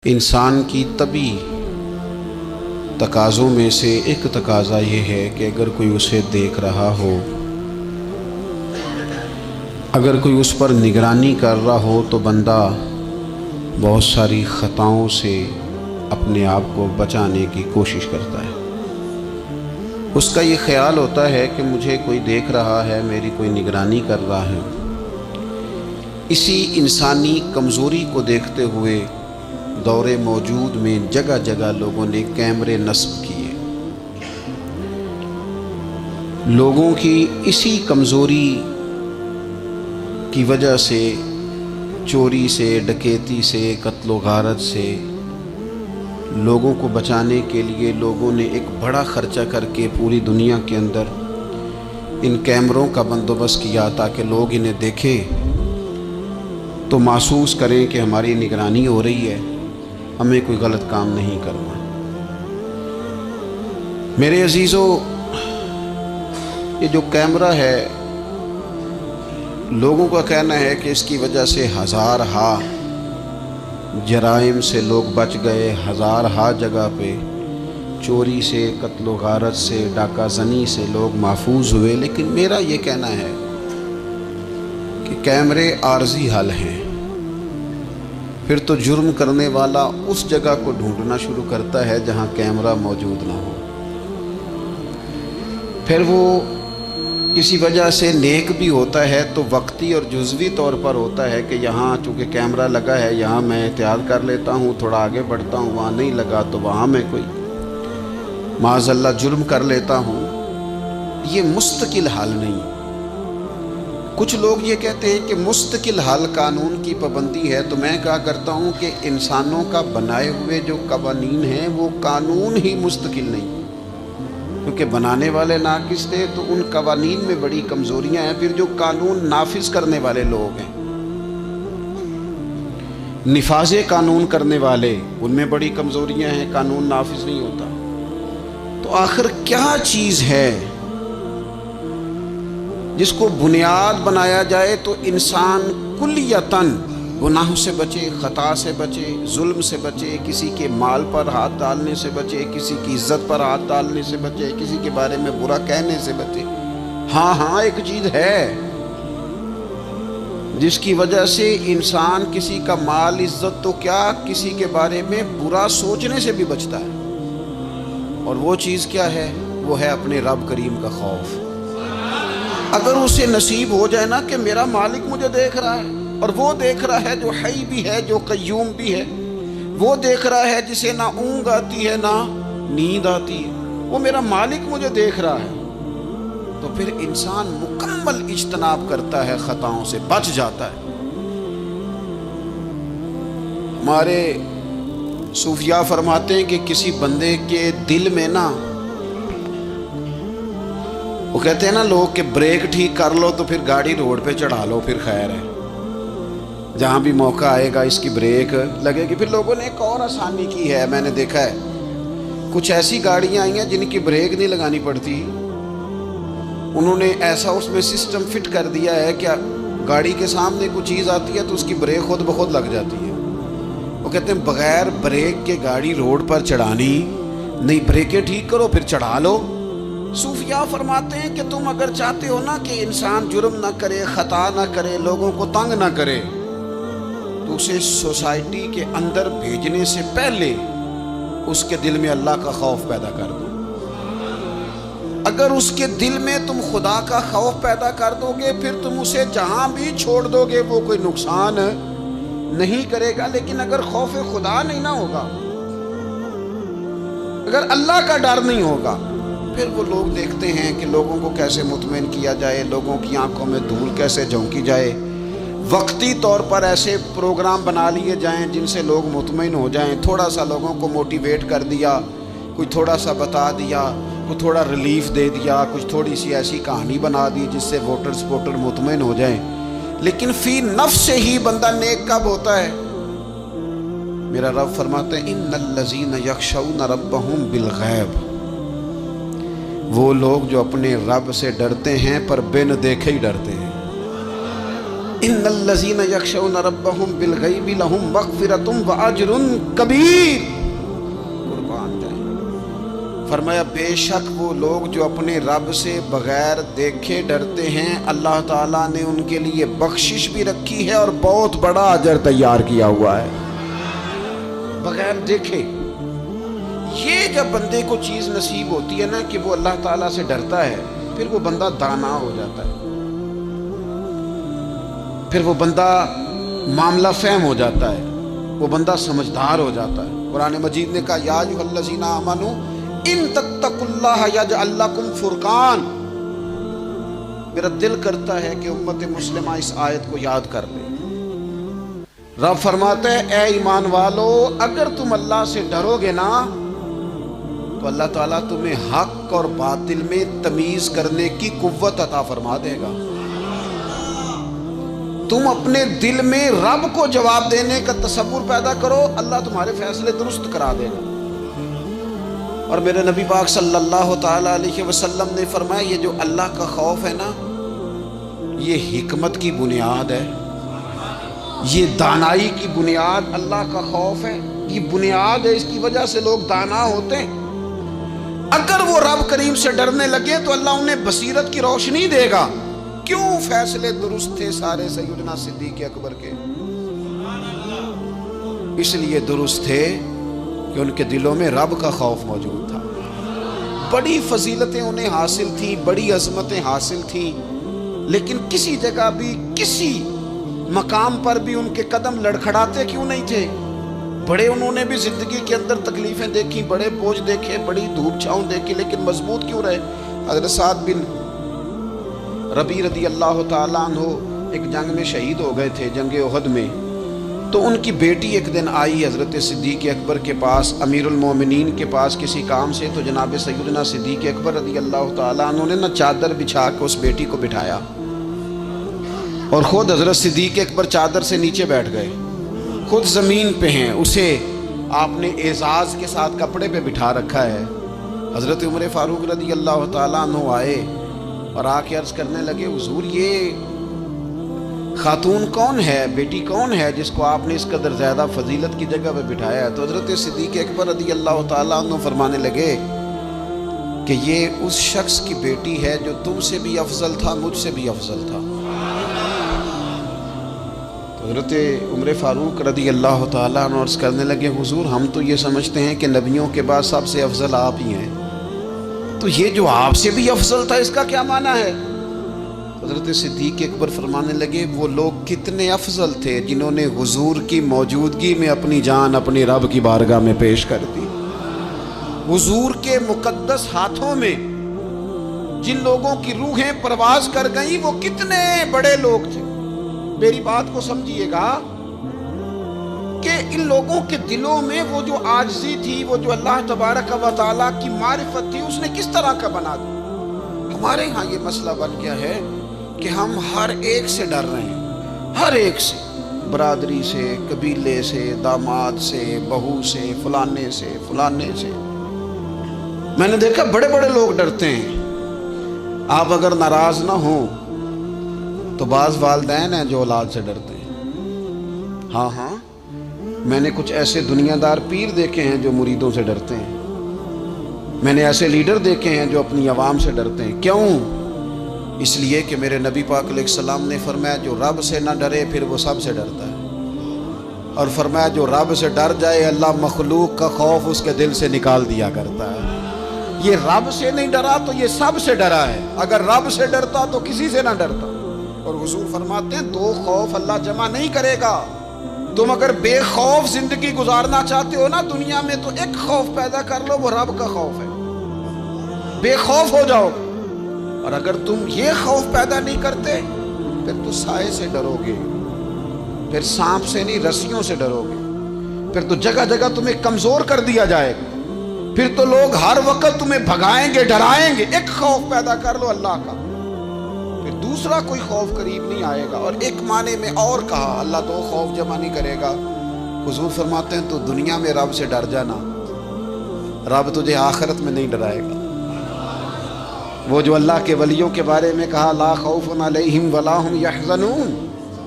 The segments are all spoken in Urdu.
انسان کی طبی تقاضوں میں سے ایک تقاضا یہ ہے کہ اگر کوئی اسے دیکھ رہا ہو، اگر کوئی اس پر نگرانی کر رہا ہو تو بندہ بہت ساری خطاؤں سے اپنے آپ کو بچانے کی کوشش کرتا ہے۔ اس کا یہ خیال ہوتا ہے کہ مجھے کوئی دیکھ رہا ہے، میری کوئی نگرانی کر رہا ہے۔ اسی انسانی کمزوری کو دیکھتے ہوئے دور موجود میں جگہ جگہ لوگوں نے کیمرے نصب کیے۔ لوگوں کی اسی کمزوری کی وجہ سے، چوری سے، ڈکیتی سے، قتل و غارت سے لوگوں کو بچانے کے لیے لوگوں نے ایک بڑا خرچہ کر کے پوری دنیا کے اندر ان کیمروں کا بندوبست کیا تاکہ لوگ انہیں دیکھیں تو محسوس کریں کہ ہماری نگرانی ہو رہی ہے، ہمیں کوئی غلط کام نہیں کرنا۔ میرے عزیزو، یہ جو کیمرہ ہے، لوگوں کا کہنا ہے کہ اس کی وجہ سے ہزارہا جرائم سے لوگ بچ گئے، ہزارہا جگہ پہ چوری سے، قتل و غارت سے، ڈاکہ زنی سے لوگ محفوظ ہوئے۔ لیکن میرا یہ کہنا ہے کہ کیمرے عارضی حل ہیں، پھر تو جرم کرنے والا اس جگہ کو ڈھونڈنا شروع کرتا ہے جہاں کیمرہ موجود نہ ہو۔ پھر وہ کسی وجہ سے نیک بھی ہوتا ہے تو وقتی اور جزوی طور پر ہوتا ہے کہ یہاں چونکہ کیمرہ لگا ہے، یہاں میں احتیاط کر لیتا ہوں، تھوڑا آگے بڑھتا ہوں، وہاں نہیں لگا تو وہاں میں کوئی معاذ اللہ جرم کر لیتا ہوں۔ یہ مستقل حل نہیں۔ کچھ لوگ یہ کہتے ہیں کہ مستقل حل قانون کی پابندی ہے، تو میں کہا کرتا ہوں کہ انسانوں کا بنائے ہوئے جو قوانین ہیں وہ قانون ہی مستقل نہیں، کیونکہ بنانے والے ناقص تھے تو ان قوانین میں بڑی کمزوریاں ہیں۔ پھر جو قانون نافذ کرنے والے لوگ ہیں، نفاذ قانون کرنے والے، ان میں بڑی کمزوریاں ہیں، قانون نافذ نہیں ہوتا۔ تو آخر کیا چیز ہے جس کو بنیاد بنایا جائے تو انسان کلیتاً گناہ سے بچے، خطا سے بچے، ظلم سے بچے، کسی کے مال پر ہاتھ ڈالنے سے بچے، کسی کی عزت پر ہاتھ ڈالنے سے بچے، کسی کے بارے میں برا کہنے سے بچے؟ ہاں ایک چیز ہے جس کی وجہ سے انسان کسی کا مال، عزت تو کیا، کسی کے بارے میں برا سوچنے سے بھی بچتا ہے، اور وہ چیز کیا ہے؟ وہ ہے اپنے رب کریم کا خوف۔ اگر اسے نصیب ہو جائے نا کہ میرا مالک مجھے دیکھ رہا ہے، اور وہ دیکھ رہا ہے جو حی بھی ہے، جو قیوم بھی ہے، وہ دیکھ رہا ہے جسے نہ اونگ آتی ہے نہ نیند آتی ہے، وہ میرا مالک مجھے دیکھ رہا ہے، تو پھر انسان مکمل اجتناب کرتا ہے، خطاؤں سے بچ جاتا ہے۔ ہمارے صوفیاء فرماتے ہیں کہ کسی بندے کے دل میں نا، وہ کہتے ہیں نا لوگ کہ بریک ٹھیک کر لو تو پھر گاڑی روڈ پہ چڑھا لو، پھر خیر ہے، جہاں بھی موقع آئے گا اس کی بریک لگے گی۔ پھر لوگوں نے ایک اور آسانی کی ہے، میں نے دیکھا ہے کچھ ایسی گاڑیاں آئی ہیں جن کی بریک نہیں لگانی پڑتی، انہوں نے ایسا اس میں سسٹم فٹ کر دیا ہے کہ گاڑی کے سامنے کوئی چیز آتی ہے تو اس کی بریک خود بخود لگ جاتی ہے۔ وہ کہتے ہیں بغیر بریک کے گاڑی روڈ پر چڑھانی نہیں، بریکیں ٹھیک کرو پھر چڑھا لو۔ صوفیاء فرماتے ہیں کہ تم اگر چاہتے ہو نا کہ انسان جرم نہ کرے، خطا نہ کرے، لوگوں کو تنگ نہ کرے، تو اسے سوسائٹی کے اندر بھیجنے سے پہلے اس کے دل میں اللہ کا خوف پیدا کر دو۔ اگر اس کے دل میں تم خدا کا خوف پیدا کر دو گے، پھر تم اسے جہاں بھی چھوڑ دو گے وہ کوئی نقصان نہیں کرے گا۔ لیکن اگر خوف خدا نہیں نہ ہوگا، اگر اللہ کا ڈر نہیں ہوگا، پھر وہ لوگ دیکھتے ہیں کہ لوگوں کو کیسے مطمئن کیا جائے، لوگوں کی آنکھوں میں دھول کیسے جھونکی جائے، وقتی طور پر ایسے پروگرام بنا لیے جائیں جن سے لوگ مطمئن ہو جائیں، تھوڑا سا لوگوں کو موٹیویٹ کر دیا، کوئی تھوڑا سا بتا دیا، کوئی تھوڑا ریلیف دے دیا، کچھ تھوڑی سی ایسی کہانی بنا دی جس سے ووٹر سپورٹر مطمئن ہو جائیں۔ لیکن فی نفس سے ہی بندہ نیک کب ہوتا ہے؟ میرا رب فرماتے ہیں ان الذین یخشون ربہم بالغیب، وہ لوگ جو اپنے رب سے ڈرتے ہیں پر بن دیکھے ہی ڈرتے ہیں۔ ان الذین یخشون ربهم بالغیب لهم مغفرۃ واجر کبیر. قربان جائیں. فرمایا بے شک وہ لوگ جو اپنے رب سے بغیر دیکھے ڈرتے ہیں اللہ تعالیٰ نے ان کے لیے بخشش بھی رکھی ہے اور بہت بڑا اجر تیار کیا ہوا ہے. بغیر دیکھے یہ جب بندے کو چیز نصیب ہوتی ہے نا کہ وہ اللہ تعالیٰ سے ڈرتا ہے، پھر وہ بندہ دانا ہو جاتا ہے، پھر وہ بندہ معاملہ فہم ہو جاتا ہے، وہ بندہ سمجھدار ہو جاتا ہے. قرآن مجید نے کہا یا ایھا الذین آمنوا ان تتقوا اللہ یجعل لکم فرقان. میرا دل کرتا ہے کہ امت مسلمہ اس آیت کو یاد کر لے. رب فرماتا ہے اے ایمان والو اگر تم اللہ سے ڈرو گے نا تو اللہ تعالیٰ تمہیں حق اور باطل میں تمیز کرنے کی قوت عطا فرما دے گا. تم اپنے دل میں رب کو جواب دینے کا تصور پیدا کرو، اللہ تمہارے فیصلے درست کرا دے گا. اور میرے نبی پاک صلی اللہ تعالیٰ علیہ وسلم نے فرمایا یہ جو اللہ کا خوف ہے نا یہ حکمت کی بنیاد ہے، یہ دانائی کی بنیاد. اللہ کا خوف ہے یہ بنیاد ہے، اس کی وجہ سے لوگ دانا ہوتے ہیں. اگر وہ رب کریم سے ڈرنے لگے تو اللہ انہیں بصیرت کی روشنی دے گا. کیوں فیصلے درست تھے سارے سیدنا صدیق اکبر کے؟ اس لیے درست تھے کہ ان کے دلوں میں رب کا خوف موجود تھا. بڑی فضیلتیں انہیں حاصل تھیں، بڑی عظمتیں حاصل تھیں، لیکن کسی جگہ بھی کسی مقام پر بھی ان کے قدم لڑکھڑاتے کیوں نہیں تھے؟ بڑے انہوں نے بھی زندگی کے اندر تکلیفیں دیکھی، بڑے بوجھ دیکھے، بڑی دھوپ چھاؤں دیکھی، لیکن مضبوط کیوں رہے؟ حضرت سعد بن ربیع رضی اللہ تعالیٰ عنہ ایک جنگ میں شہید ہو گئے تھے، جنگ احد میں. تو ان کی بیٹی ایک دن آئی حضرت صدیق اکبر کے پاس، امیر المومنین کے پاس کسی کام سے. تو جناب سیدنا صدیق اکبر رضی اللہ تعالیٰ عنہ نے نا چادر بچھا کے اس بیٹی کو بٹھایا اور خود حضرت صدیق اکبر چادر سے نیچے بیٹھ گئے، خود زمین پہ ہیں. اسے آپ نے اعزاز کے ساتھ کپڑے پہ بٹھا رکھا ہے. حضرت عمر فاروق رضی اللہ تعالیٰ عنہ آئے اور آ کے عرض کرنے لگے حضور یہ خاتون کون ہے، بیٹی کون ہے جس کو آپ نے اس قدر زیادہ فضیلت کی جگہ پہ بٹھایا ہے؟ تو حضرت صدیق اکبر رضی اللہ تعالیٰ عنہ فرمانے لگے کہ یہ اس شخص کی بیٹی ہے جو تم سے بھی افضل تھا، مجھ سے بھی افضل تھا. حضرت عمر فاروق رضی اللہ تعالیٰ عنہ عرض کرنے لگے حضور ہم تو یہ سمجھتے ہیں کہ نبیوں کے بعد سب سے افضل آپ ہی ہیں، تو یہ جو آپ سے بھی افضل تھا اس کا کیا معنی ہے؟ حضرت صدیق اکبر فرمانے لگے وہ لوگ کتنے افضل تھے جنہوں نے حضور کی موجودگی میں اپنی جان اپنی رب کی بارگاہ میں پیش کر دی. حضور کے مقدس ہاتھوں میں جن لوگوں کی روحیں پرواز کر گئیں وہ کتنے بڑے لوگ تھے. میری بات کو سمجھیے گا کہ ان لوگوں کے دلوں میں وہ جو عاجزی تھی، وہ جو اللہ تبارک و تعالیٰ کی معرفت تھی، اس نے کس طرح کا بنا دیا. ہمارے ہاں یہ مسئلہ بن گیا ہے کہ ہم ہر ایک سے ڈر رہے ہیں، ہر ایک سے، برادری سے، قبیلے سے، داماد سے، بہو سے، فلانے سے، فلانے سے. میں نے دیکھا بڑے بڑے لوگ ڈرتے ہیں. آپ اگر ناراض نہ ہوں تو بعض والدین ہیں جو اولاد سے ڈرتے ہیں. ہاں میں نے کچھ ایسے دنیا دار پیر دیکھے ہیں جو مریدوں سے ڈرتے ہیں. میں نے ایسے لیڈر دیکھے ہیں جو اپنی عوام سے ڈرتے ہیں. کیوں؟ اس لیے کہ میرے نبی پاک علیہ السلام نے فرمایا جو رب سے نہ ڈرے پھر وہ سب سے ڈرتا ہے، اور فرمایا جو رب سے ڈر جائے اللہ مخلوق کا خوف اس کے دل سے نکال دیا کرتا ہے. یہ رب سے نہیں ڈرا تو یہ سب سے ڈرا ہے. اگر رب سے ڈرتا تو کسی سے نہ ڈرتا. اور حضور فرماتے ہیں دو خوف اللہ جمع نہیں کرے گا. تم اگر بے خوف زندگی گزارنا چاہتے ہو نا دنیا میں تو ایک خوف پیدا کر لو، وہ رب کا خوف ہے. بے خوف ہو جاؤ. اور اگر تم یہ خوف پیدا نہیں کرتے پھر تو سائے سے ڈرو گے، پھر سانپ سے نہیں رسیوں سے ڈرو گے، پھر تو جگہ جگہ تمہیں کمزور کر دیا جائے گا، پھر تو لوگ ہر وقت تمہیں بھگائیں گے، ڈرائیں گے. ایک خوف پیدا کر لو اللہ کا، پھر دوسرا کوئی خوف قریب نہیں آئے گا. اور ایک معنی میں اور کہا اللہ دو خوف جمع نہیں کرے گا. حضور فرماتے ہیں تو دنیا میں رب سے ڈر جانا، رب تجھے آخرت میں نہیں ڈرائے گا. وہ جو اللہ کے ولیوں کے بارے میں کہا لا خوف علیہم ولا ہم یحزنون،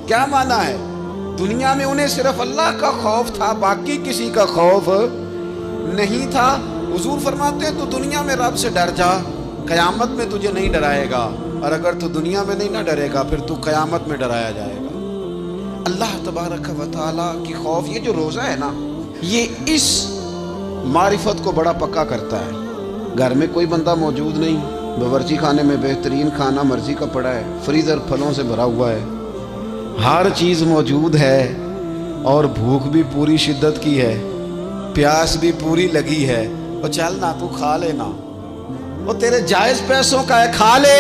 کیا معنی ہے؟ دنیا میں انہیں صرف اللہ کا خوف تھا، باقی کسی کا خوف نہیں تھا۔ حضور فرماتے ہیں تو دنیا میں رب سے ڈر جا، قیامت میں تجھے نہیں ڈرائے گا، اور اگر تو دنیا میں نہیں نہ ڈرے گا پھر تو قیامت میں ڈرایا جائے گا۔ اللہ تبارک و تعالیٰ کی خوف، یہ جو روزہ ہے نا، یہ اس معرفت کو بڑا پکا کرتا ہے۔ گھر میں کوئی بندہ موجود نہیں، باورچی خانے میں بہترین کھانا مرضی کا پڑا ہے، فریزر پھلوں سے بھرا ہوا ہے، ہر چیز موجود ہے، اور بھوک بھی پوری شدت کی ہے، پیاس بھی پوری لگی ہے، وہ چل نا تو کھا لینا، وہ تیرے جائز پیسوں کا ہے، کھا لے۔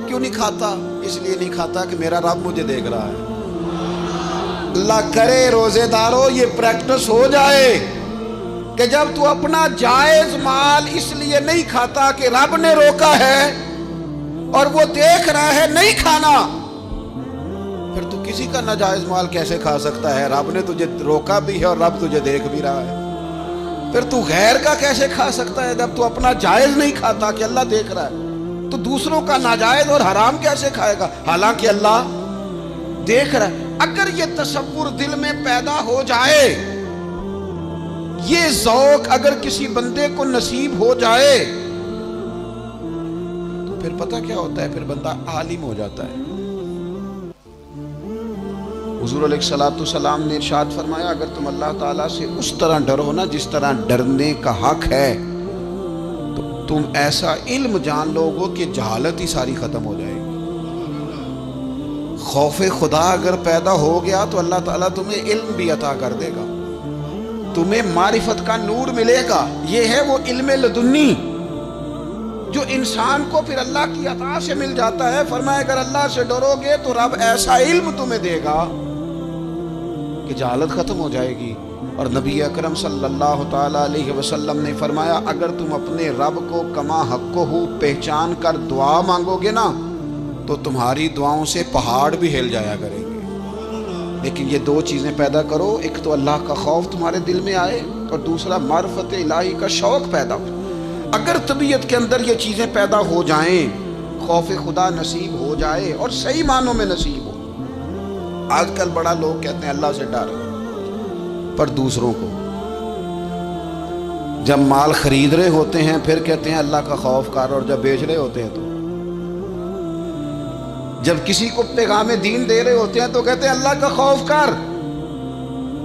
کیوں نہیں کھاتا؟ اس لیے نہیں کھاتا کہ میرا رب مجھے دیکھ رہا ہے۔ اللہ کرے روزے داروں یہ پریکٹس ہو جائے کہ جب تو اپنا جائز مال اس لیے نہیں کھاتا کہ رب نے روکا ہے اور وہ دیکھ رہا ہے نہیں کھانا، پھر تو کسی کا ناجائز مال کیسے کھا سکتا ہے؟ رب نے تجھے روکا بھی ہے اور رب تجھے دیکھ بھی رہا ہے، پھر تو غیر کا کیسے کھا سکتا ہے؟ جب تو اپنا جائز نہیں کھاتا کہ اللہ دیکھ رہا ہے، تو دوسروں کا ناجائز اور حرام کیسے کھائے گا حالانکہ اللہ دیکھ رہا ہے؟ اگر یہ تصور دل میں پیدا ہو جائے، یہ ذوق اگر کسی بندے کو نصیب ہو جائے، تو پھر پتہ کیا ہوتا ہے؟ پھر بندہ عالم ہو جاتا ہے۔ حضور علیہ الصلوۃ والسلام نے ارشاد فرمایا اگر تم اللہ تعالیٰ سے اس طرح ڈرو نا جس طرح ڈرنے کا حق ہے، تو تم ایسا علم جان لو گے کہ جہالت ہی ساری ختم ہو جائے گی۔ خوف خدا اگر پیدا ہو گیا تو اللہ تعالیٰ تمہیں علم بھی عطا کر دے گا، تمہیں معرفت کا نور ملے گا۔ یہ ہے وہ علم لدنی جو انسان کو پھر اللہ کی عطا سے مل جاتا ہے۔ فرمایا اگر اللہ سے ڈرو گے تو رب ایسا علم تمہیں دے گا کہ جہالت ختم ہو جائے گی۔ اور نبی اکرم صلی اللہ تعالیٰ علیہ وسلم نے فرمایا اگر تم اپنے رب کو کما حقہ پہچان کر دعا مانگو گے نا تو تمہاری دعاؤں سے پہاڑ بھی ہل جایا کریں گے۔ لیکن یہ دو چیزیں پیدا کرو، ایک تو اللہ کا خوف تمہارے دل میں آئے اور دوسرا معرفت الہی کا شوق پیدا ہو۔ اگر طبیعت کے اندر یہ چیزیں پیدا ہو جائیں، خوف خدا نصیب ہو جائے اور صحیح معنوں میں نصیب ہو۔ آج کل بڑا لوگ کہتے ہیں اللہ سے ڈر، پر دوسروں کو جب مال خرید رہے ہوتے ہیں پھر کہتے ہیں اللہ کا خوف کر، اور جب بیچ رہے ہوتے ہیں تو جب کسی کو پیغام دین دے رہے ہوتے ہیں تو کہتے ہیں اللہ کا خوف کر،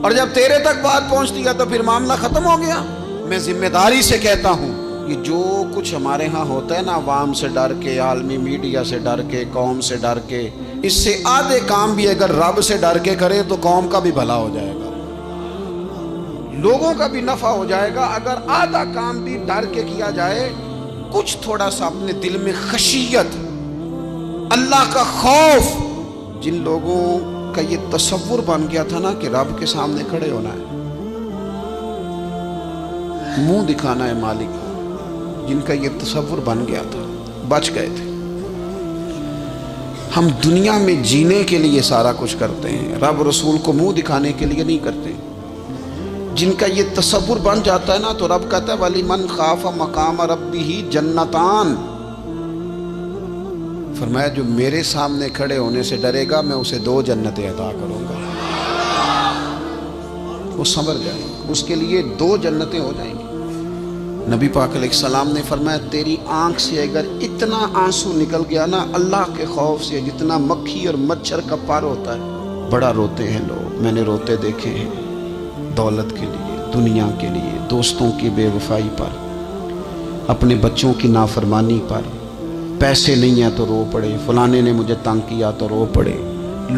اور جب تیرے تک بات پہنچتی ہے تو پھر معاملہ ختم ہو گیا۔ میں ذمہ داری سے کہتا ہوں کہ جو کچھ ہمارے ہاں ہوتا ہے نا، عوام سے ڈر کے، عالمی میڈیا سے ڈر کے، قوم سے ڈر کے، اس سے آدھے کام بھی اگر رب سے ڈر کے کرے تو قوم کا بھی بھلا ہو جائے گا، لوگوں کا بھی نفع ہو جائے گا۔ اگر آدھا کام بھی ڈر کے کیا جائے، کچھ تھوڑا سا اپنے دل میں خشیت، اللہ کا خوف، جن لوگوں کا یہ تصور بن گیا تھا نا کہ رب کے سامنے کھڑے ہونا ہے، منہ دکھانا ہے مالک کو، جن کا یہ تصور بن گیا تھا بچ گئے تھے۔ ہم دنیا میں جینے کے لیے سارا کچھ کرتے ہیں، رب رسول کو منہ دکھانے کے لیے نہیں کرتے۔ جن کا یہ تصور بن جاتا ہے نا تو رب کہتا ہے وَلِمَنْ خَافَ مَقَامَ رَبِّهِ جَنَّتَانِ، فرمایا جو میرے سامنے کھڑے ہونے سے ڈرے گا میں اسے 2 جنتیں عطا کروں گا۔ وہ سنور جائے گا، اس کے لیے 2 جنتیں ہو جائیں گی۔ نبی پاک علیہ السلام نے فرمایا تیری آنکھ سے اگر اتنا آنسو نکل گیا نا اللہ کے خوف سے، جتنا مکھی اور مچھر کا پر ہوتا ہے، بڑا روتے ہیں لوگ، میں نے روتے دیکھے ہیں، دولت کے لیے، دنیا کے لیے، دوستوں کی بے وفائی پر، اپنے بچوں کی نافرمانی پر، پیسے نہیں ہیں تو رو پڑے، فلانے نے مجھے تنگ کیا تو رو پڑے۔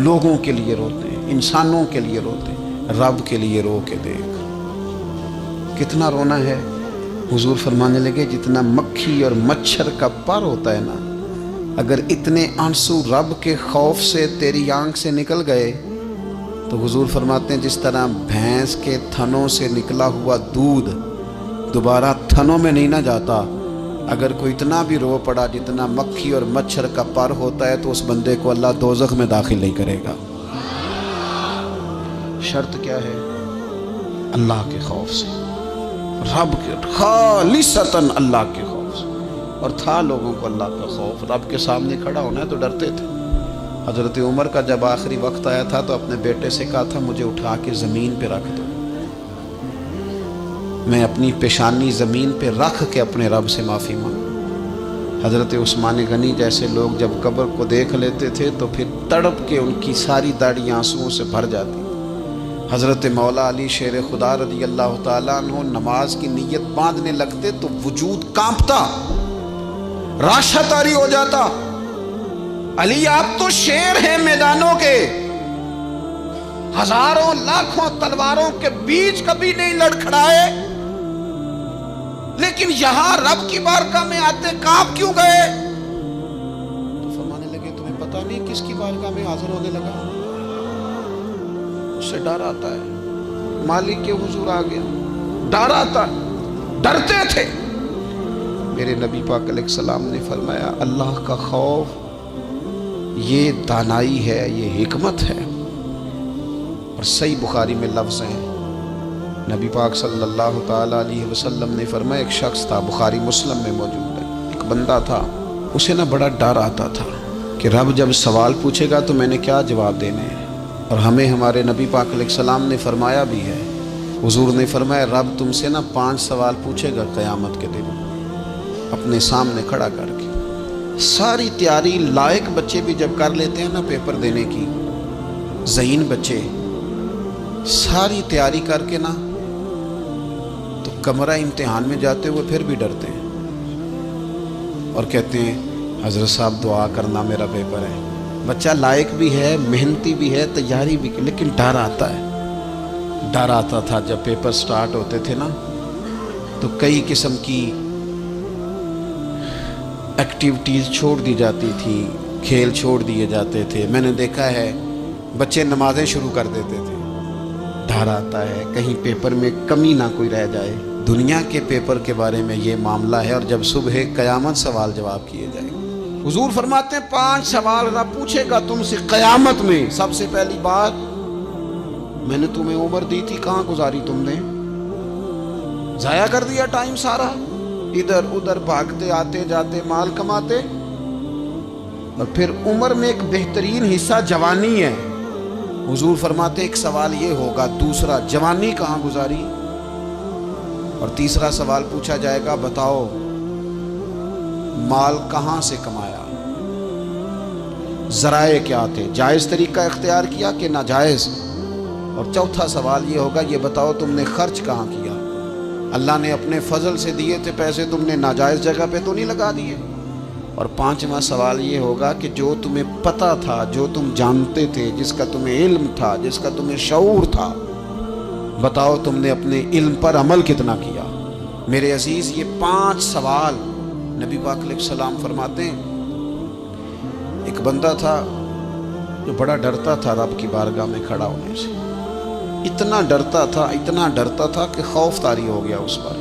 لوگوں کے لیے روتے ہیں، انسانوں کے لیے روتے ہیں، رب کے لیے رو کے دیکھ کتنا رونا ہے۔ حضور فرمانے لگے جتنا مکھی اور مچھر کا پر ہوتا ہے نا، اگر اتنے آنسو رب کے خوف سے تیری آنکھ سے نکل گئے تو حضور فرماتے ہیں جس طرح بھینس کے تھنوں سے نکلا ہوا دودھ دوبارہ تھنوں میں نہیں نہ جاتا، اگر کوئی اتنا بھی رو پڑا جتنا مکھی اور مچھر کا پر ہوتا ہے تو اس بندے کو اللہ دوزخ میں داخل نہیں کرے گا۔ شرط کیا ہے؟ اللہ کے خوف سے، رب کے خالصتاً اللہ کے خوف سے۔ اور تھا لوگوں کو اللہ کا خوف، رب کے سامنے کھڑا ہونا ہے تو ڈرتے تھے، حضرت عمر کا جب آخری وقت آیا تھا تو اپنے بیٹے سے کہا تھا مجھے اٹھا کے زمین پہ رکھ دو، میں اپنی پیشانی زمین پہ رکھ کے اپنے رب سے معافی مانگوں۔ حضرت عثمان غنی جیسے لوگ جب قبر کو دیکھ لیتے تھے تو پھر تڑپ کے ان کی ساری داڑھی آنسوؤں سے بھر جاتی۔ حضرت مولا علی شیر خدا رضی اللہ تعالیٰ عنہ نماز کی نیت باندھنے لگتے تو وجود کانپتا، راشا طاری ہو جاتا۔ علی آپ تو شیر ہیں میدانوں کے، ہزاروں لاکھوں تلواروں کے بیچ کبھی نہیں لڑکھڑائے، لیکن یہاں رب کی بارگاہ میں آتے کانپ کیوں گئے؟ تو فرمانے لگے تمہیں پتہ نہیں کس کی بارگاہ میں حاضر ہونے لگا؟ اس سے ڈر آتا ہے، مالک کے حضور آ گیا، ڈر آتا ہے، ڈرتے تھے۔ میرے نبی پاک علیہ السلام نے فرمایا اللہ کا خوف یہ دانائی ہے، یہ حکمت ہے۔ اور صحیح بخاری میں لفظ ہیں، نبی پاک صلی اللہ تعالیٰ علیہ وسلم نے فرمایا ایک شخص تھا، بخاری مسلم میں موجود ہے، ایک بندہ تھا، اسے نہ بڑا ڈر آتا تھا کہ رب جب سوال پوچھے گا تو میں نے کیا جواب دینے ہیں۔ اور ہمیں ہمارے نبی پاک علیہ السلام نے فرمایا بھی ہے، حضور نے فرمایا رب تم سے نہ 5 سوال پوچھے گا قیامت کے دن اپنے سامنے کھڑا کر کے۔ ساری تیاری لائق بچے بھی جب کر لیتے ہیں نا پیپر دینے کی، ذہین بچے ساری تیاری کر کے نا تو کمرہ امتحان میں جاتے ہوئے پھر بھی ڈرتے ہیں اور کہتے ہیں حضرت صاحب دعا کرنا میرا پیپر ہے۔ بچہ لائق بھی ہے، محنتی بھی ہے، تیاری بھی، لیکن ڈر آتا ہے۔ ڈر آتا تھا جب پیپر سٹارٹ ہوتے تھے نا تو کئی قسم کی ایکٹیویٹیز چھوڑ دی جاتی تھی، کھیل چھوڑ دیے جاتے تھے۔ میں نے دیکھا ہے بچے نمازیں شروع کر دیتے تھے، ڈر آتا ہے کہیں پیپر میں کمی نہ کوئی رہ جائے۔ دنیا کے پیپر کے بارے میں یہ معاملہ ہے، اور جب صبح قیامت سوال جواب کیے جائیں گے، حضور فرماتے ہیں 5 سوال رب پوچھے گا تم سے قیامت میں۔ سب سے پہلی بات، میں نے تمہیں عمر دی تھی کہاں گزاری تم نے؟ ضائع کر دیا ٹائم سارا، ادھر ادھر بھاگتے آتے جاتے مال کماتے۔ اور پھر عمر میں ایک بہترین حصہ جوانی ہے، حضور فرماتے ایک سوال یہ ہوگا، دوسرا جوانی کہاں گزاری؟ اور تیسرا سوال پوچھا جائے گا بتاؤ مال کہاں سے کمایا، ذرائع کیا تھے، جائز طریقہ اختیار کیا کہ ناجائز؟ اور چوتھا سوال یہ ہوگا یہ بتاؤ تم نے خرچ کہاں کیا، اللہ نے اپنے فضل سے دیے تھے پیسے، تم نے ناجائز جگہ پہ تو نہیں لگا دیے؟ اور 5واں سوال یہ ہوگا کہ جو تمہیں پتہ تھا، جو تم جانتے تھے، جس کا تمہیں علم تھا، جس کا تمہیں شعور تھا، بتاؤ تم نے اپنے علم پر عمل کتنا کیا؟ میرے عزیز یہ 5 سوال نبی پاک علیہ السلام فرماتے ہیں۔ ایک بندہ تھا جو بڑا ڈرتا تھا رب کی بارگاہ میں کھڑا ہونے سے، اتنا ڈرتا تھا کہ خوف طاری ہو گیا، اس پر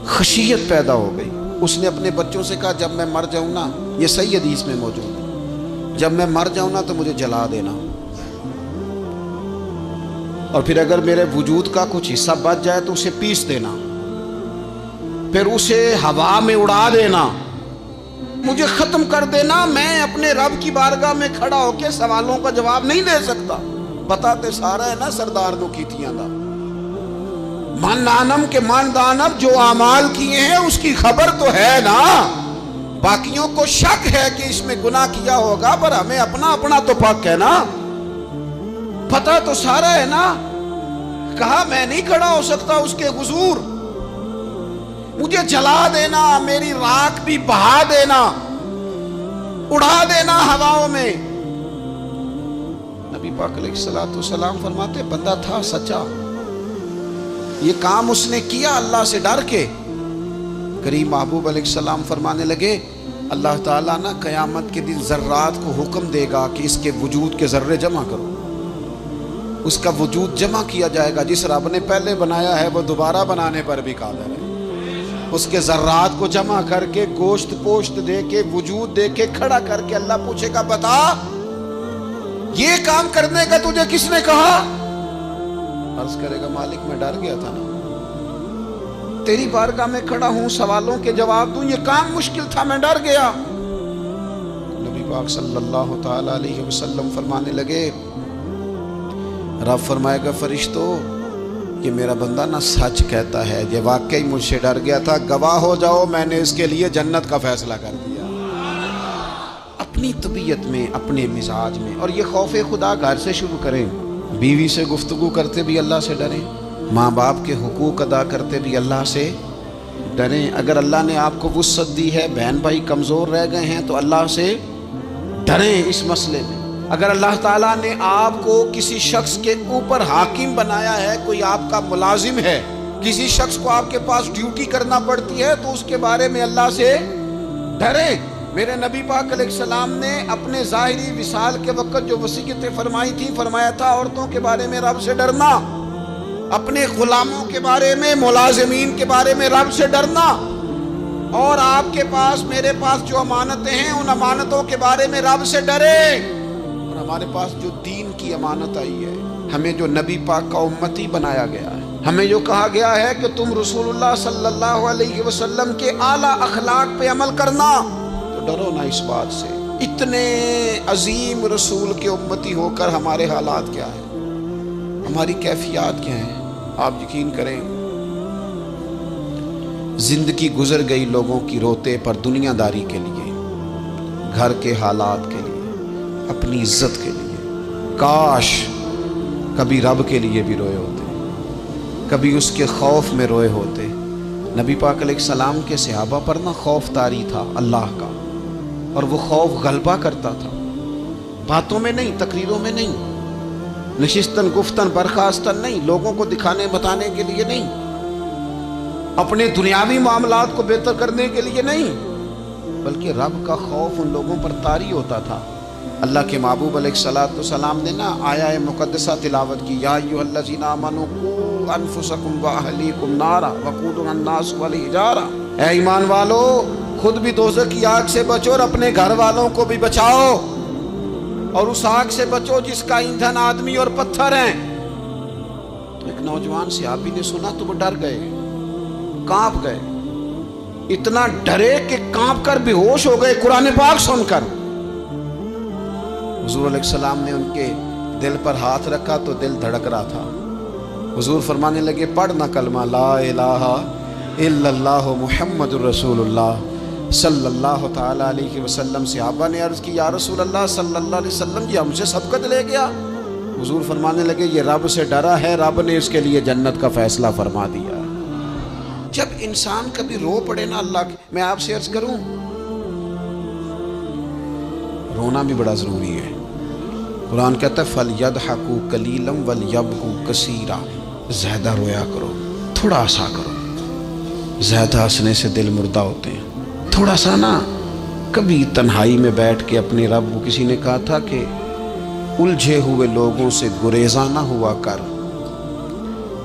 خشیت پیدا ہو گئی۔ اس نے اپنے بچوں سے کہا جب میں مر جاؤں نا، یہ صحیح حدیث میں موجود ہے، جب میں مر جاؤں نا تو مجھے جلا دینا، اور پھر اگر میرے وجود کا کچھ حصہ بچ جائے تو اسے پیس دینا، پھر اسے ہوا میں اڑا دینا، مجھے ختم کر دینا۔ میں اپنے رب کی بارگاہ میں کھڑا ہو کے سوالوں کا جواب نہیں دے سکتا۔ پتا تے سارا ہے نا سردار نو کیتیاں دا، من نانم کے من دانم، جو اعمال کیے ہیں اس کی خبر تو ہے نا، باقیوں کو شک ہے کہ اس میں گناہ کیا ہوگا، پر ہمیں اپنا تو پاک ہے نا، پتا تو سارا ہے نا۔ کہا میں نہیں کھڑا ہو سکتا اس کے حضور، مجھے جلا دینا، میری راکھ بھی بہا دینا، اڑا دینا ہواؤں میں۔ نبی پاک علیہ السلام فرماتے بندہ تھا سچا، یہ کام اس نے کیا اللہ سے ڈر کے۔ کریم محبوب علیہ السلام فرمانے لگے اللہ تعالیٰ نا قیامت کے دن ذرات کو حکم دے گا کہ اس کے وجود کے ذرے جمع کرو، اس کا وجود جمع کیا جائے گا۔ جس رب نے پہلے بنایا ہے وہ دوبارہ بنانے پر بھی قادر ہے۔ اس کے ذرات کو جمع کر کے گوشت پوشت دے کے وجود دے کے کھڑا کر کے اللہ پوچھے گا بتا یہ کام کرنے کا تجھے کس نے کہا؟ عرض کرے گا مالک میں ڈر گیا تھا نا، تیری بارگاہ میں کھڑا ہوں، سوالوں کے جواب دوں، یہ کام مشکل تھا، میں ڈر گیا۔ نبی پاک صلی اللہ تعالی علیہ وسلم فرمانے لگے، رب فرمائے گا فرشتوں یہ میرا بندہ نہ سچ کہتا ہے، یہ واقعی مجھ سے ڈر گیا تھا، گواہ ہو جاؤ میں نے اس کے لیے جنت کا فیصلہ کر دیا۔ اپنی طبیعت میں، اپنے مزاج میں، اور یہ خوف خدا گھر سے شروع کریں۔ بیوی سے گفتگو کرتے بھی اللہ سے ڈریں، ماں باپ کے حقوق ادا کرتے بھی اللہ سے ڈریں۔ اگر اللہ نے آپ کو وسعت دی ہے، بہن بھائی کمزور رہ گئے ہیں تو اللہ سے ڈریں اس مسئلے میں۔ اگر اللہ تعالیٰ نے آپ کو کسی شخص کے اوپر حاکم بنایا ہے، کوئی آپ کا ملازم ہے، کسی شخص کو آپ کے پاس ڈیوٹی کرنا پڑتی ہے تو اس کے بارے میں اللہ سے ڈریں۔ میرے نبی پاک علیہ السلام نے اپنے ظاہری وصال کے وقت جو وصیتیں فرمائی تھی، فرمایا تھا عورتوں کے بارے میں رب سے ڈرنا، اپنے غلاموں کے بارے میں، ملازمین کے بارے میں رب سے ڈرنا، اور آپ کے پاس میرے پاس جو امانتیں ہیں ان امانتوں کے بارے میں رب سے ڈریں۔ اور ہمارے پاس جو دین کی امانت آئی ہے، ہمیں جو نبی پاک کا امتی بنایا گیا ہے، ہمیں جو کہا گیا ہے کہ تم رسول اللہ صلی اللہ علیہ وسلم کے اعلیٰ اخلاق پہ عمل کرنا، تو ڈرو نہ اس بات سے۔ اتنے عظیم رسول کے امتی ہو کر ہمارے حالات کیا ہیں، ہماری کیفیات کیا ہیں؟ آپ یقین کریں، زندگی گزر گئی لوگوں کی روتے پر دنیا داری کے لیے، گھر کے حالات کے لیے، اپنی عزت کے لیے۔ کاش کبھی رب کے لیے بھی روئے ہوتے، کبھی اس کے خوف میں روئے ہوتے۔ نبی پاک علیہ السلام کے صحابہ پر نہ خوف طاری تھا اللہ کا، اور وہ خوف غلبہ کرتا تھا، باتوں میں نہیں، تقریروں میں نہیں، نشستن گفتن برخاستن نہیں، لوگوں کو دکھانے بتانے کے لیے نہیں، اپنے دنیاوی معاملات کو بہتر کرنے کے لیے نہیں، بلکہ رب کا خوف ان لوگوں پر طاری ہوتا تھا۔ اللہ کے محبوب علیہ السلام نے نا آیہ مقدسہ تلاوت کی، یا ایھا الذین آمنوا قوا انفسکم واہلیکم نارا وقودھا الناس والحجارہ، اے ایمان والو خود بھی دوزخ کی آگ سے بچو اور اپنے گھر والوں کو بھی بچاؤ، اور اس آگ سے بچو جس کا ایندھن آدمی اور پتھر ہیں۔ تو ایک نوجوان صحابی نے سنا تو وہ ڈر گئے، کانپ گئے، اتنا ڈرے کہ کانپ کر بے ہوش ہو گئے قرآن پاک سن کر۔ حضور علیہ السلام نے ان کے دل پر ہاتھ رکھا تو دل دھڑک رہا تھا۔ حضور فرمانے لگے پڑھنا کلمہ لا الہ الا اللہ محمد الرسول اللہ صلی اللہ تعالی علیہ وسلم۔ صحابہ نے عرض کی یا رسول اللہ صلی اللہ علیہ وسلم یہ ہم سے سبقت لے گیا؟ حضور فرمانے لگے یہ رب سے ڈرا ہے، رب نے اس کے لیے جنت کا فیصلہ فرما دیا۔ جب انسان کبھی رو پڑے نا اللہ، میں آپ سے عرض کروں رونا بھی بڑا ضروری ہے۔ قرآن کہتا ہے فَلْيَضْحَكُوا قَلِيلًا وَلْيَبْكُوا كَثِيرًا، زیادہ رویا کرو، تھوڑا ہنسا کرو، زیادہ ہنسنے سے دل مردہ ہوتے ہیں۔ تھوڑا سا نا کبھی تنہائی میں بیٹھ کے اپنے رب کو، کسی نے کہا تھا کہ الجھے ہوئے لوگوں سے گریزاں نہ ہوا کر،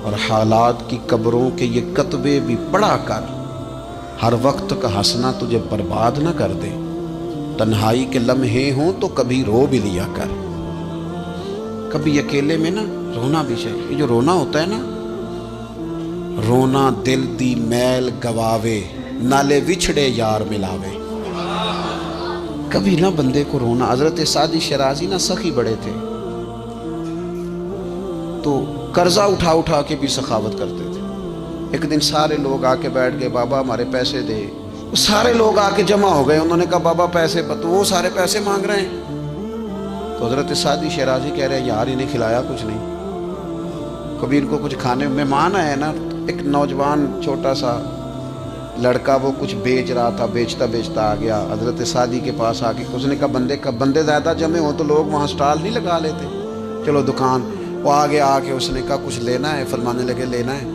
اور حالات کی قبروں کے یہ کتبے بھی پڑھا کر، ہر وقت کا ہنسنا تجھے برباد نہ کر دے، تنہائی کے لمحے ہوں تو کبھی رو بھی لیا کر۔ کبھی اکیلے میں نا رونا بھی چاہیے۔ یہ جو رونا ہوتا ہے نا، رونا دل دی میل گواوے، نالے وچھڑے یار ملاوے۔ کبھی نہ بندے کو رونا۔ حضرت سعدی شیرازی نا سخی بڑے تھے، تو قرضہ اٹھا اٹھا کے بھی سخاوت کرتے تھے۔ ایک دن سارے لوگ آ کے بیٹھ گئے، بابا ہمارے پیسے دے۔ سارے لوگ آ کے جمع ہو گئے، انہوں نے کہا بابا پیسے، تو وہ سارے پیسے مانگ رہے ہیں۔ تو حضرت سعدی شیرازی کہہ رہے ہیں یار انہیں کھلایا کچھ نہیں، کبھی ان کو کچھ کھانے، مہمان آئے نا۔ ایک نوجوان چھوٹا سا لڑکا وہ کچھ بیچ رہا تھا، بیچتا بیچتا آ گیا حضرت سعدی کے پاس آ کے، اس نے کہا بندے زیادہ جمع ہوں تو لوگ وہاں سٹال نہیں لگا لیتے، چلو دکان۔ وہ آگے آ کے اس نے کہا کچھ لینا ہے؟ فرمانے لگے لینا ہے،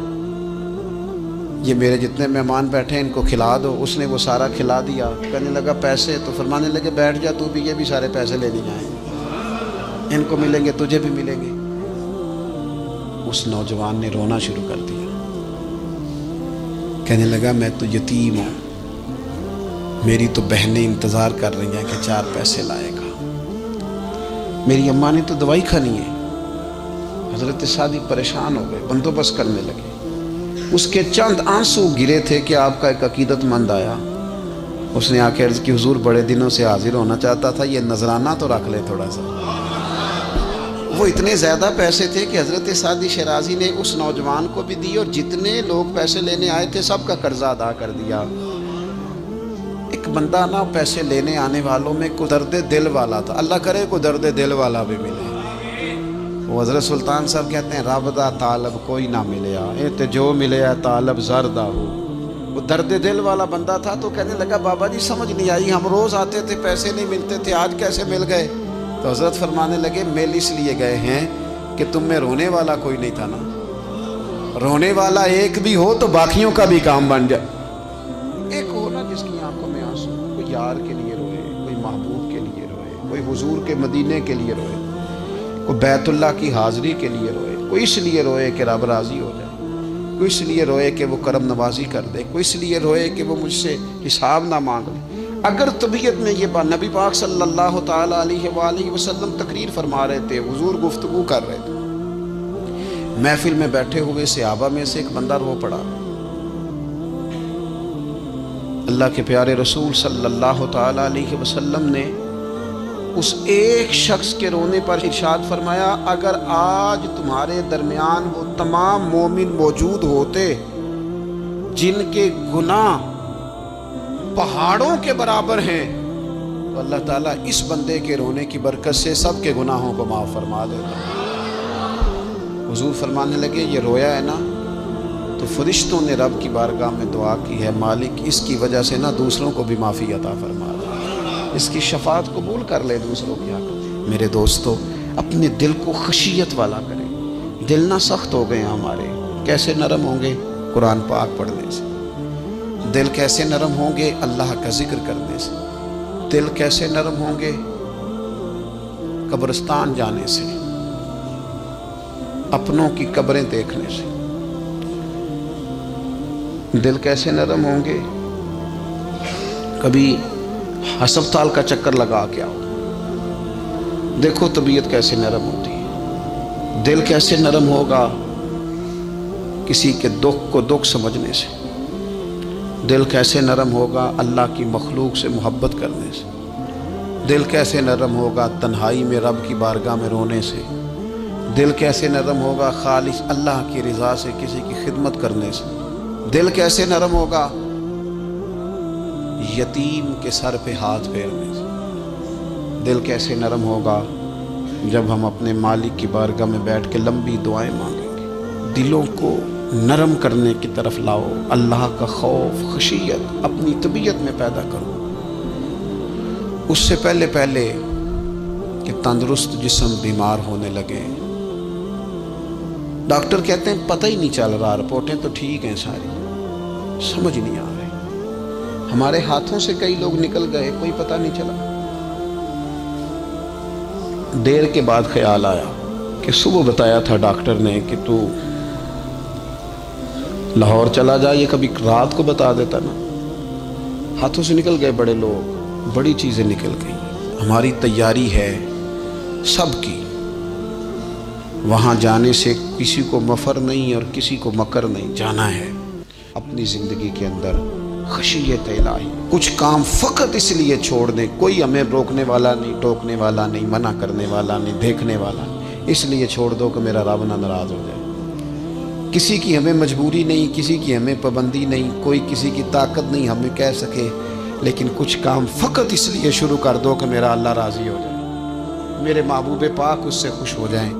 یہ میرے جتنے مہمان بیٹھے ہیں ان کو کھلا دو۔ اس نے وہ سارا کھلا دیا۔ کہنے لگا پیسے؟ تو فرمانے لگے بیٹھ جا تو بھی، یہ بھی سارے پیسے لینے جائیں، ان کو ملیں گے تجھے بھی ملیں گے۔ اس نوجوان نے رونا شروع کر دیا، کہنے لگا میں تو یتیم ہوں، میری تو بہنیں انتظار کر رہی ہیں کہ 4 پیسے لائے گا، میری اماں نے تو دوائی کھانی ہے۔ حضرت سعدی پریشان ہو گئے، بندوبست کرنے لگے۔ اس کے چند آنسو گرے تھے کہ آپ کا ایک عقیدت مند آیا، اس نے آ کے عرض کی حضور بڑے دنوں سے حاضر ہونا چاہتا تھا، یہ نذرانہ تو رکھ لے تھوڑا سا۔ وہ اتنے زیادہ پیسے تھے کہ حضرت سعدی شیرازی نے اس نوجوان کو بھی دی، اور جتنے لوگ پیسے لینے آئے تھے سب کا قرضہ ادا کر دیا۔ ایک بندہ نا پیسے لینے آنے والوں میں کوئی درد دل والا تھا، اللہ کرے کوئی درد دل والا بھی ملے۔ وہ حضرت سلطان صاحب کہتے ہیں رب دا طالب کوئی نہ ملیا، اے تے جو ملیا طالب زردہ ہو۔ وہ درد دل والا بندہ تھا تو کہنے لگا بابا جی سمجھ نہیں آئی، ہم روز آتے تھے پیسے نہیں ملتے تھے، آج کیسے مل گئے؟ تو حضرت فرمانے لگے مل اس لیے گئے ہیں کہ تم میں رونے والا کوئی نہیں تھا نا، رونے والا ایک بھی ہو تو باقیوں کا بھی کام بن جائے۔ ایک ہو نا جس کی آنکھوں میں آنسو، کوئی یار کے لیے روئے، کوئی محبوب کے لیے روئے، کوئی حضور کے مدینے کے لیے روئے، کوئی بیت اللہ کی حاضری کے لیے روئے، کوئی اس لیے روئے کہ رب راضی ہو جائے، کوئی اس لیے روئے کہ وہ کرم نوازی کر دے، کوئی اس لیے روئے کہ وہ مجھ سے حساب نہ مانگ لے۔ اگر طبیعت میں یہ بات، نبی پاک صلی اللہ تعالیٰ علیہ وآلہ وسلم تقریر فرما رہے تھے، حضور گفتگو کر رہے تھے، محفل میں بیٹھے ہوئے صحابہ میں سے ایک بندہ رو پڑا۔ اللہ کے پیارے رسول صلی اللہ تعالیٰ علیہ وسلم نے اس ایک شخص کے رونے پر ارشاد فرمایا اگر آج تمہارے درمیان وہ تمام مومن موجود ہوتے جن کے گناہ پہاڑوں کے برابر ہیں تو اللہ تعالیٰ اس بندے کے رونے کی برکت سے سب کے گناہوں کو معاف فرما دیتا۔ حضور فرمانے لگے یہ رویا ہے نا تو فرشتوں نے رب کی بارگاہ میں دعا کی ہے مالک اس کی وجہ سے نہ دوسروں کو بھی معافی عطا فرما دے، اس کی شفاعت قبول کر لے دوسروں کی حق۔ میرے دوستو اپنے دل کو خشیت والا کریں، دل نہ سخت ہو گئے ہمارے، کیسے نرم ہوں گے؟ قرآن پاک پڑھنے سے۔ دل کیسے نرم ہوں گے؟ اللہ کا ذکر کرنے سے۔ دل کیسے نرم ہوں گے؟ قبرستان جانے سے، اپنوں کی قبریں دیکھنے سے۔ دل کیسے نرم ہوں گے؟ کبھی ہسپتال کا چکر لگا کے آؤ، دیکھو طبیعت کیسے نرم ہوتی ہے۔ دل کیسے نرم ہوگا؟ کسی کے دکھ کو دکھ سمجھنے سے۔ دل کیسے نرم ہوگا؟ اللہ کی مخلوق سے محبت کرنے سے۔ دل کیسے نرم ہوگا؟ تنہائی میں رب کی بارگاہ میں رونے سے۔ دل کیسے نرم ہوگا؟ خالص اللہ کی رضا سے کسی کی خدمت کرنے سے۔ دل کیسے نرم ہوگا؟ یتیم کے سر پہ ہاتھ پھیرنے سے۔ دل کیسے نرم ہوگا؟ جب ہم اپنے مالک کی بارگاہ میں بیٹھ کے لمبی دعائیں مانگیں گے۔ دلوں کو نرم کرنے کی طرف لاؤ، اللہ کا خوف خشیت اپنی طبیعت میں پیدا کرو۔ اس سے پہلے کہ تندرست جسم بیمار ہونے لگے۔ ڈاکٹر کہتے ہیں پتہ ہی نہیں چل رہا، رپورٹیں تو ٹھیک ہیں ساری، سمجھ نہیں آ رہی۔ ہمارے ہاتھوں سے کئی لوگ نکل گئے، کوئی پتہ نہیں چلا۔ دیر کے بعد خیال آیا کہ صبح بتایا تھا ڈاکٹر نے کہ تو لاہور چلا جا، یہ کبھی رات کو بتا دیتا نا۔ ہاتھوں سے نکل گئے بڑے لوگ، بڑی چیزیں نکل گئیں۔ ہماری تیاری ہے سب کی، وہاں جانے سے کسی کو مفر نہیں اور کسی کو مکر نہیں، جانا ہے۔ اپنی زندگی کے اندر خشیت الہی، کچھ کام فقط اس لیے چھوڑ دیں، کوئی ہمیں روکنے والا نہیں، ٹوکنے والا نہیں، منع کرنے والا نہیں، دیکھنے والا نہیں، اس لیے چھوڑ دو کہ میرا رب نہ ناراض ہو جائے۔ کسی کی ہمیں مجبوری نہیں، کسی کی ہمیں پابندی نہیں، کوئی کسی کی طاقت نہیں ہمیں کہہ سکے، لیکن کچھ کام فقط اس لیے شروع کر دو کہ میرا اللہ راضی ہو جائے، میرے محبوب پاک اس سے خوش ہو جائیں۔